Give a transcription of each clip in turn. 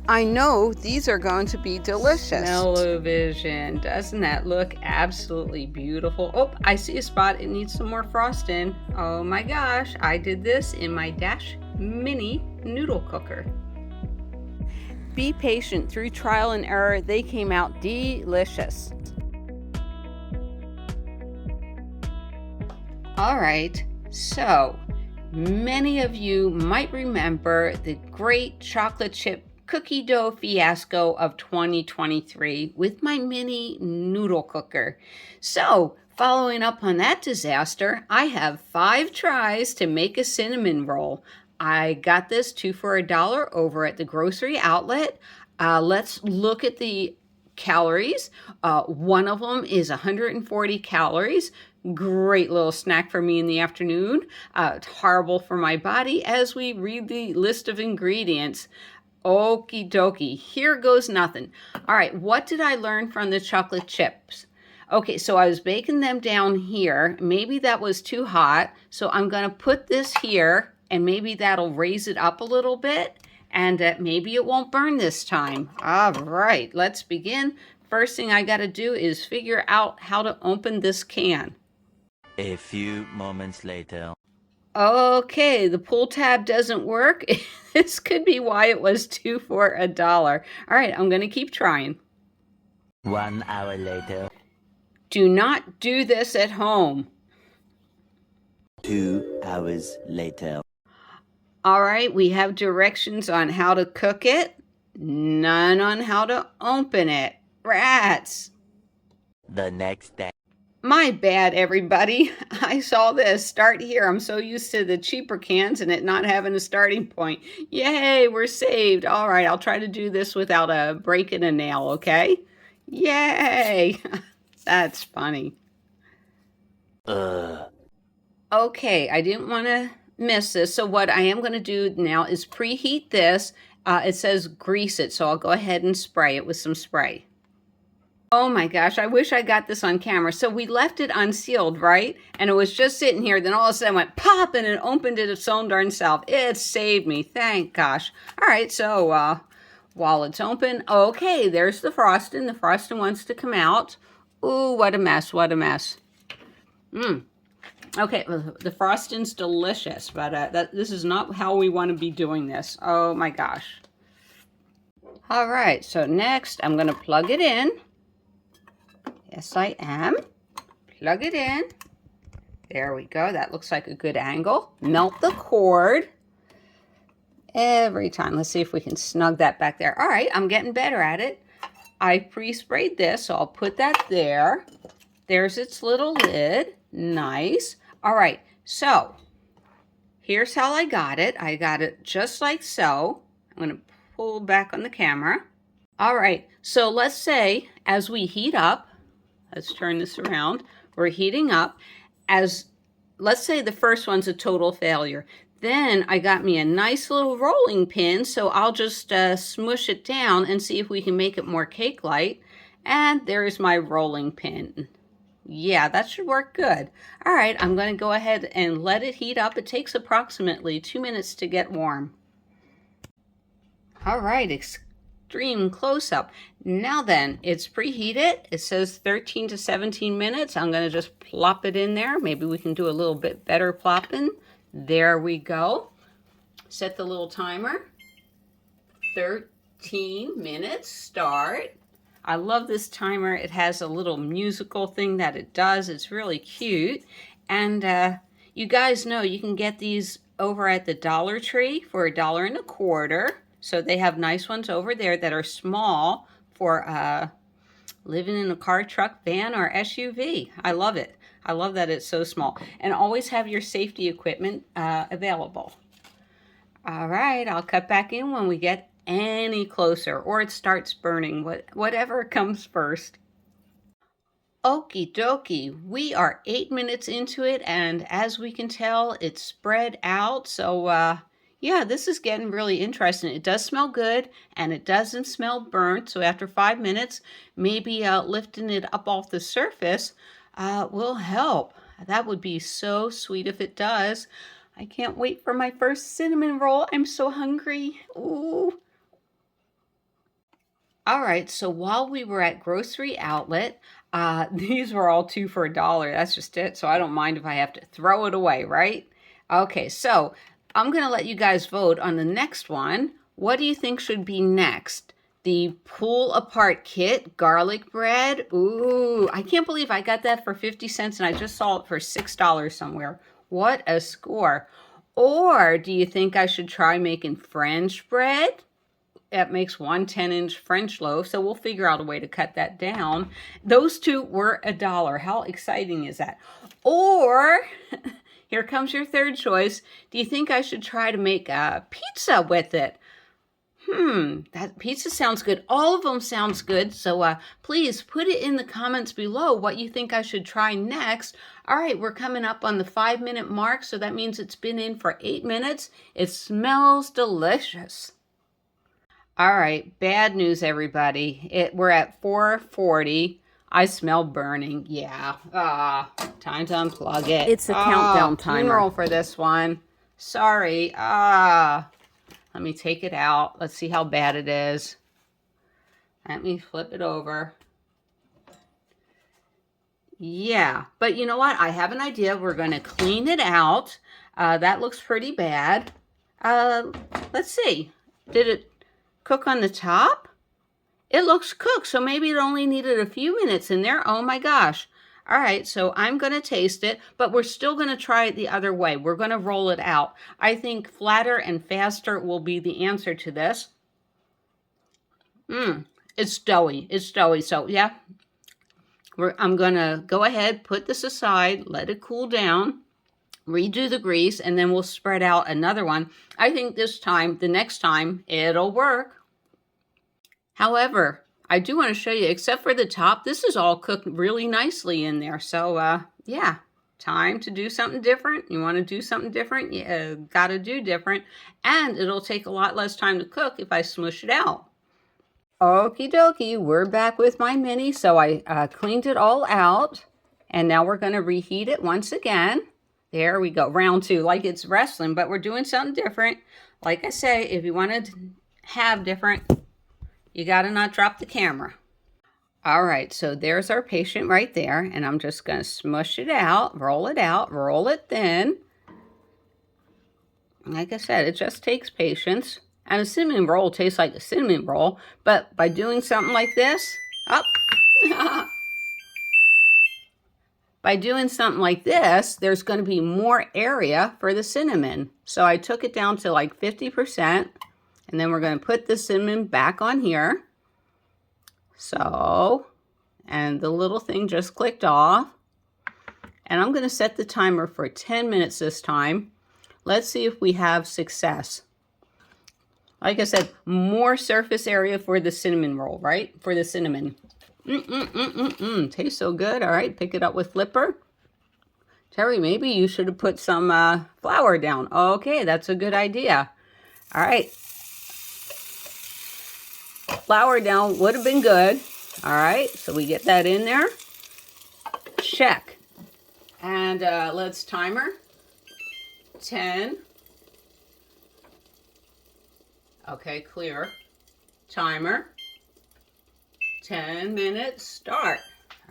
I know these are going to be delicious. Smell-o-vision. Doesn't that look absolutely beautiful? Oh, I see a spot. It needs some more frosting. Oh my gosh, I did this in my Dash Mini noodle cooker. Be patient. Through trial and error, they came out delicious. All right, so many of you might remember the great chocolate chip cookie dough fiasco of 2023 with my mini noodle cooker. So, following up on that disaster, I have 5 tries to make a cinnamon roll. I got this 2 for $1 over at the grocery outlet. Let's look at the calories. One of them is 140 calories. Great little snack for me in the afternoon. It's horrible for my body as we read the list of ingredients. Okie dokie, here goes nothing. All right, what did I learn from the chocolate chips? Okay, so I was baking them down here. Maybe that was too hot, so I'm gonna put this here and maybe that'll raise it up a little bit and maybe it won't burn this time. All right, let's begin. First thing I gotta do is figure out how to open this can. A few moments later. Okay, the pull tab doesn't work. This could be why it was 2 for $1. All right, I'm gonna keep trying. 1 hour later. Do not do this at home. 2 hours later. All right, we have directions on how to cook it, none on how to open it. Rats. The next day. My bad, everybody. I saw this. Start here. I'm so used to the cheaper cans and it not having a starting point. Yay, we're saved. All right, I'll try to do this without breaking a nail, okay? Yay. That's funny. Okay, I didn't want to miss this. So what I am going to do now is preheat this. It says grease it, so I'll go ahead and spray it with some spray. Oh my gosh, I wish I got this on camera. So we left it unsealed, right? And it was just sitting here. Then all of a sudden it went pop and it opened it its own darn self. It saved me, thank gosh. All right, so while it's open, okay, there's the frosting. The frosting wants to come out. Ooh, what a mess, what a mess. Okay, the frosting's delicious, but this is not how we want to be doing this. Oh my gosh. All right, so next I'm gonna plug it in. Yes, I am. Plug it in. There we go. That looks like a good angle. Melt the cord. Every time. Let's see if we can snug that back there. All right, I'm getting better at it. I pre-sprayed this, so I'll put that there. There's its little lid. Nice. All right, so here's how I got it. I got it just like so. I'm going to pull back on the camera. All right, so let's say as we heat up, let's turn this around. We're heating up. Let's say the first one's a total failure. Then I got me a nice little rolling pin, so I'll just smush it down and see if we can make it more cake-like. And there's my rolling pin. Yeah, that should work good. All right, I'm going to go ahead and let it heat up. It takes approximately 2 minutes to get warm. All right, extreme close-up. Now then, it's preheated. It says 13 to 17 minutes. I'm going to just plop it in there. Maybe we can do a little bit better plopping. There we go. Set the little timer. 13 minutes, start. I love this timer. It has a little musical thing that it does. It's really cute. And you guys know you can get these over at the Dollar Tree for $1.25. So they have nice ones over there that are small for living in a car, truck, van, or SUV. I love it. I love that it's so small. And always have your safety equipment available. All right, I'll cut back in when we get any closer or it starts burning, whatever comes first. Okie dokie, we are 8 minutes into it, and as we can tell, it's spread out. So yeah, this is getting really interesting. It does smell good and it doesn't smell burnt. So after 5 minutes, maybe lifting it up off the surface will help. That would be so sweet if it does. I can't wait for my first cinnamon roll. I'm so hungry. Ooh. All right, so while we were at Grocery Outlet, these were all 2 for $1. That's just it. So I don't mind if I have to throw it away, right? Okay, so I'm going to let you guys vote on the next one. What do you think should be next? The pull apart kit, garlic bread. Ooh, I can't believe I got that for 50 cents and I just saw it for $6 somewhere. What a score. Or do you think I should try making French bread? It makes 1 10-inch French loaf, so we'll figure out a way to cut that down. Those two were $1. How exciting is that? Or, here comes your third choice. Do you think I should try to make a pizza with it? That pizza sounds good. All of them sounds good. So please put it in the comments below what you think I should try next. All right, we're coming up on the 5-minute mark, so that means it's been in for 8 minutes. It smells delicious. All right, bad news, everybody. We're at 4:40. I smell burning. Yeah. Time to unplug it. It's a countdown timer. Funeral for this one. Sorry. Let me take it out. Let's see how bad it is. Let me flip it over. Yeah, but you know what? I have an idea. We're going to clean it out. That looks pretty bad. Let's see. Did it cook on the top? It looks cooked, so maybe it only needed a few minutes in there. Oh my gosh. All right, so I'm going to taste it, but we're still going to try it the other way. We're going to roll it out. I think flatter and faster will be the answer to this. It's doughy. It's doughy. So yeah, I'm going to go ahead, put this aside, let it cool down, redo the grease, and then we'll spread out another one. I think this time, the next time, it'll work. However, I do want to show you, except for the top, this is all cooked really nicely in there. So, yeah, time to do something different. You want to do something different? You got to do different. And it'll take a lot less time to cook if I smush it out. Okie dokie, we're back with my mini. So I cleaned it all out. And now we're going to reheat it once again. There we go, round 2, like it's wrestling, but we're doing something different. Like I say, if you want to have different, you got to not drop the camera. All right, so there's our patient right there, and I'm just going to smush it out, roll it thin. Like I said, it just takes patience. And a cinnamon roll tastes like a cinnamon roll, but by doing something like this, by doing something like this, there's going to be more area for the cinnamon. So I took it down to like 50%. And then we're going to put the cinnamon back on here. So, and the little thing just clicked off. And I'm going to set the timer for 10 minutes this time. Let's see if we have success. Like I said, more surface area for the cinnamon roll, right? For the cinnamon. Tastes so good. All right, pick it up with flipper. Terry, maybe you should have put some flour down. Okay, that's a good idea. All right. Flour down would have been good. All right, so we get that in there. Check. And let's timer. 10. Okay, clear. Timer. 10 minutes, start.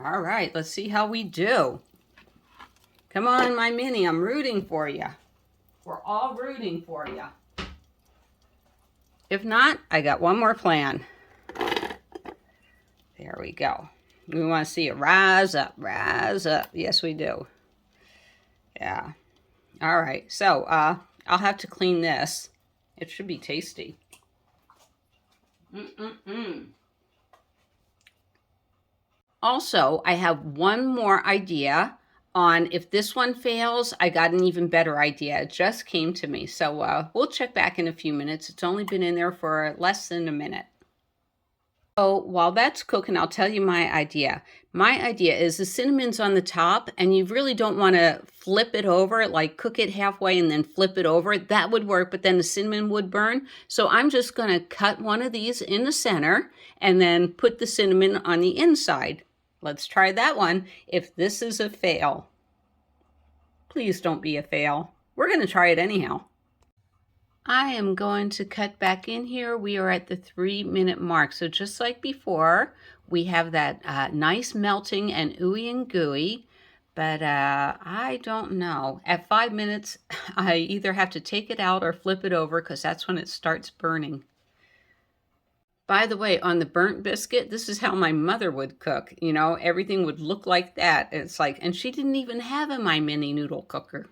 All right, let's see how we do. Come on, my mini, I'm rooting for you. We're all rooting for you. If not, I got one more plan. There we go. We want to see it rise up, rise up. Yes, we do. Yeah. All right, so I'll have to clean this. It should be tasty. Also, I have one more idea on if this one fails, I got an even better idea. It just came to me. So we'll check back in a few minutes. It's only been in there for less than a minute. So while that's cooking, I'll tell you my idea. My idea is the cinnamon's on the top and you really don't want to flip it over, like cook it halfway and then flip it over. That would work, but then the cinnamon would burn. So I'm just going to cut one of these in the center and then put the cinnamon on the inside. Let's try that one. If this is a fail, please don't be a fail. We're going to try it anyhow. I am going to cut back in here. We are at the 3-minute mark. So just like before, we have that nice melting and ooey and gooey. But I don't know. At 5 minutes, I either have to take it out or flip it over because that's when it starts burning. By the way, on the burnt biscuit, this is how my mother would cook. You know, everything would look like that. It's like, and she didn't even have a My Mini noodle cooker.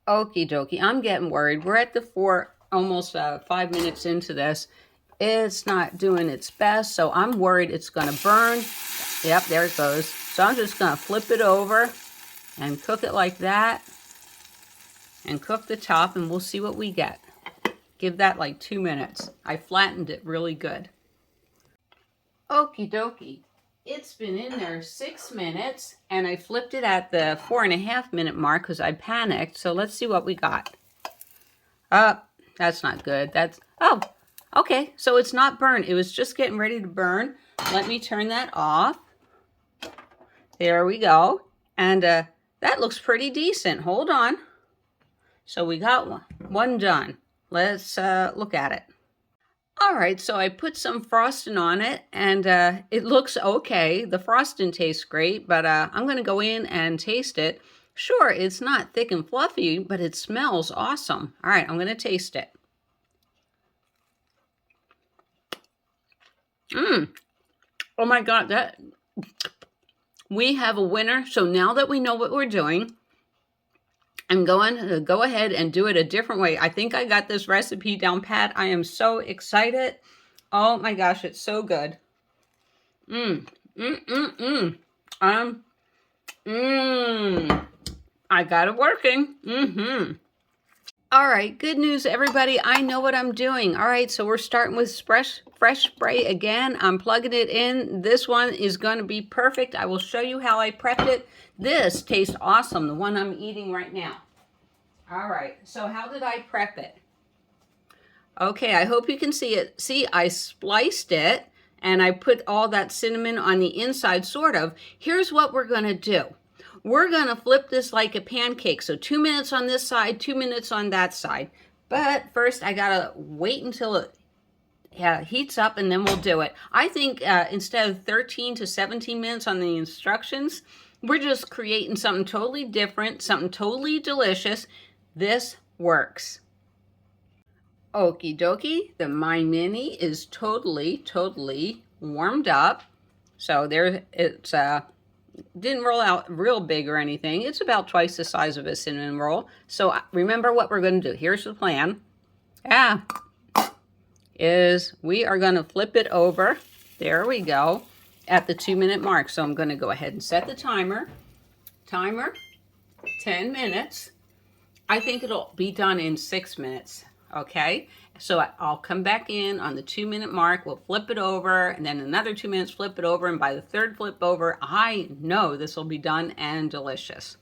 Okie dokie, I'm getting worried. We're at the almost 5 minutes into this. It's not doing its best, so I'm worried it's going to burn. Yep, there it goes. So I'm just going to flip it over and cook it like that. And cook the top, and we'll see what we get. Give that like 2 minutes. I flattened it really good. Okie dokie. It's been in there 6 minutes, and I flipped it at the 4.5-minute mark because I panicked. So let's see what we got. That's not good. Oh, okay. So it's not burned. It was just getting ready to burn. Let me turn that off. There we go. And that looks pretty decent. Hold on. So we got one done. Let's look at it. All right, so I put some frosting on it, and it looks okay. The frosting tastes great, but I'm going to go in and taste it. Sure, it's not thick and fluffy, but it smells awesome. All right, I'm going to taste it. Oh my God, we have a winner. So now that we know what we're doing, I'm going to go ahead and do it a different way. I think I got this recipe down pat. I am so excited. Oh my gosh, it's so good. I got it working. All right, good news, everybody. I know what I'm doing. All right, so we're starting with fresh spray again. I'm plugging it in. This one is going to be perfect. I will show you how I prepped it. This tastes awesome, the one I'm eating right now. All right, so how did I prep it? Okay, I hope you can see it. See, I spliced it, and I put all that cinnamon on the inside, sort of. Here's what we're going to do. We're going to flip this like a pancake. So 2 minutes on this side, 2 minutes on that side. But first, I got to wait until it heats up, and then we'll do it. I think instead of 13 to 17 minutes on the instructions, we're just creating something totally different, something totally delicious. This works. Okie dokie, the My Mini is totally warmed up. So there, it's didn't roll out real big or anything. It's about twice the size of a cinnamon roll. So remember what we're going to do. Here's the plan. Is we are going to flip it over. There we go. At the 2 minute mark. So I'm going to go ahead and set the timer. Timer, 10 minutes. I think it'll be done in 6 minutes. Okay. So I'll come back in on the 2 minute mark. We'll flip it over, and then another 2 minutes, flip it over. And by the third flip over, I know this will be done and delicious.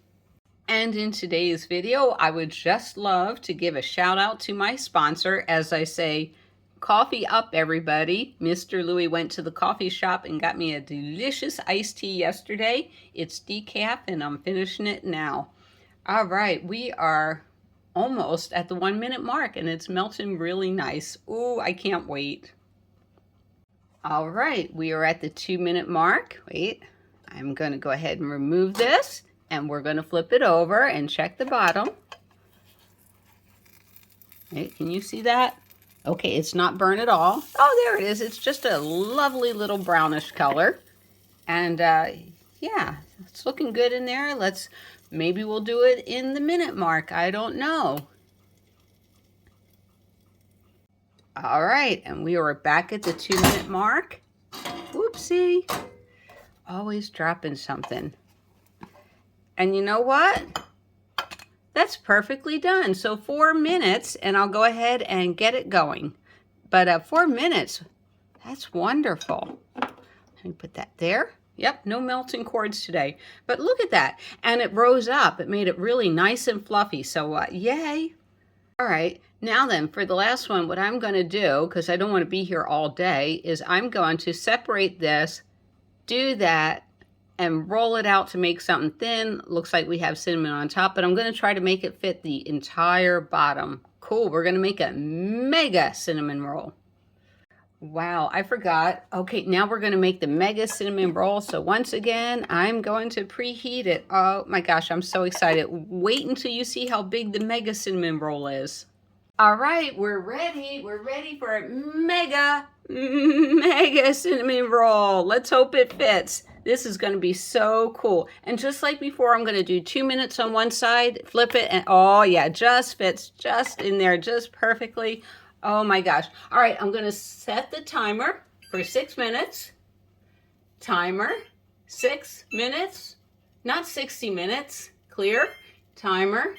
And in today's video, I would just love to give a shout out to my sponsor. As I say, coffee up, everybody. Mr. Louie went to the coffee shop and got me a delicious iced tea yesterday. It's decaf, and I'm finishing it now. All right, we are almost at the 1 minute mark, and it's melting really nice. Ooh, I can't wait. All right, we are at the 2 minute mark. Wait, I'm going to go ahead and remove this, and we're going to flip it over and check the bottom. Wait, can you see that? Okay, it's not burnt at all. Oh, there it is. It's just a lovely little brownish color. And yeah, it's looking good in there. Maybe we'll do it in the minute mark. I don't know. All right, and we are back at the 2 minute mark. Whoopsie. Always dropping something. And you know what? That's perfectly done. So 4 minutes, and I'll go ahead and get it going. But 4 minutes, that's wonderful. Let me put that there. Yep, no melting cords today. But look at that. And it rose up. It made it really nice and fluffy. So yay. All right, now then, for the last one, what I'm going to do, because I don't want to be here all day, is I'm going to separate this, do that, and roll it out to make something thin. Looks like we have cinnamon on top, but I'm going to try to make it fit the entire bottom. Cool, we're gonna make a mega cinnamon roll. Wow, I forgot. Okay, now we're gonna make the mega cinnamon roll. So once again, I'm going to preheat it. Oh my gosh, I'm so excited. Wait until you see how big the mega cinnamon roll is. All right, we're ready. We're ready for a mega cinnamon roll. Let's hope it fits. This is going to be so cool. And just like before, I'm going to do 2 minutes on one side, flip it, and oh yeah, just fits just in there, just perfectly. Oh my gosh. All right, I'm going to set the timer for 6 minutes. Timer, 6 minutes, not 60 minutes. Clear. Timer,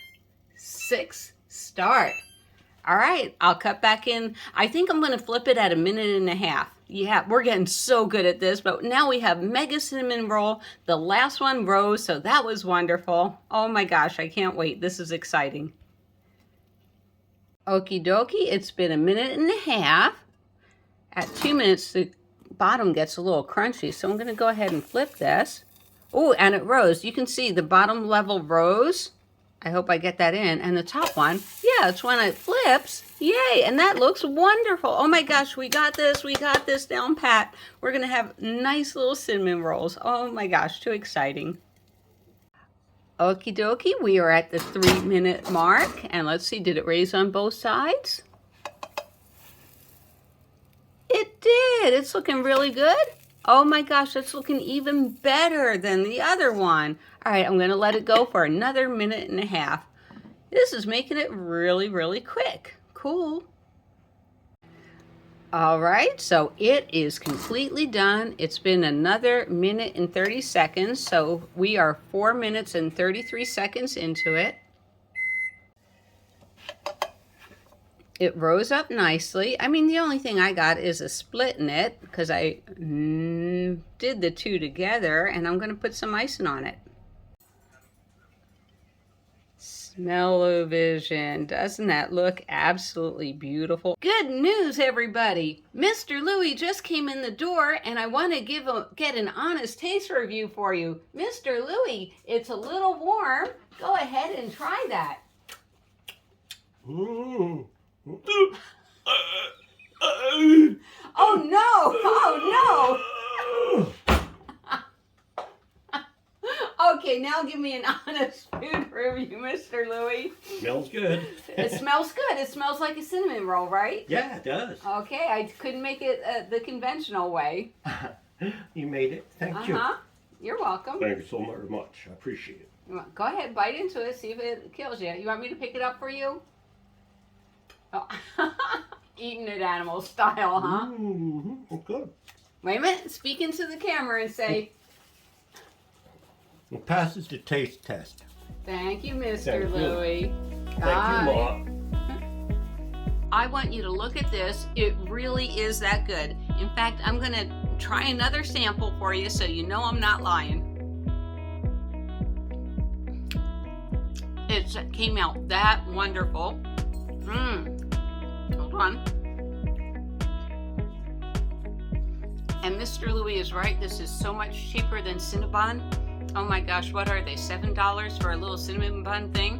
6, start. All right, I'll cut back in. I think I'm going to flip it at 1.5 minutes. Yeah, we're getting so good at this, but now we have mega cinnamon roll. The last one rose, so that was wonderful. Oh my gosh, I can't wait. This is exciting. Okie dokie, it's been 1.5 minutes. At 2 minutes, the bottom gets a little crunchy, so I'm going to go ahead and flip this. Oh, and it rose. You can see the bottom level rose. I hope I get that in. And the top one, yeah, it's when it flips. Yay, and that looks wonderful. Oh my gosh, we got this down pat. We're going to have nice little cinnamon rolls. Oh my gosh, too exciting. Okie dokie, we are at the 3-minute mark. And let's see, did it raise on both sides? It did. It's looking really good. Oh my gosh, it's looking even better than the other one. All right, I'm going to let it go for another 1.5 minutes. This is making it really, really quick. Cool. All right, so it is completely done. It's been another 1:30 seconds, so we are 4 minutes and 33 seconds into it. It rose up nicely. I mean, the only thing I got is a split in it because I did the two together, and I'm going to put some icing on it. Smell-o-vision. Doesn't that look absolutely beautiful? Good news, everybody. Mr. Louie just came in the door, and I want to get an honest taste review for you. Mr. Louie, it's a little warm. Go ahead and try that. Ooh. Oh no! Oh no! Okay, now give me an honest food review, Mr. Louie. Smells good. It smells good. It smells like a cinnamon roll, right? Yeah, it does. Okay, I couldn't make it the conventional way. You made it. Thank you. You're welcome. Thank you so very much. I appreciate it. Go ahead, bite into it, see if it kills you. You want me to pick it up for you? Oh. Eating it animal style, huh? Mm-hmm. Good. Wait a minute. Speak into the camera and say, It passes the taste test. thank you, Mr. Thank you. Louie. Thank you, Ma. I want you to look at this. It really is that good. In fact, I'm going to try another sample for you so you know I'm not lying. It came out that wonderful. Hold on. And Mr. Louie is right. This is so much cheaper than Cinnabon. Oh my gosh, what are they? $7 for a little cinnamon bun thing?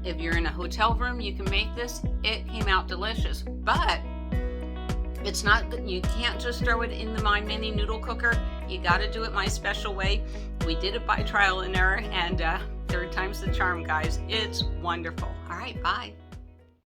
If you're in a hotel room, you can make this. It came out delicious. But it's not that you can't just throw it in the My Mini noodle cooker. You got to do it my special way. We did it by trial and error, and third time's the charm, guys. It's wonderful. All right, bye.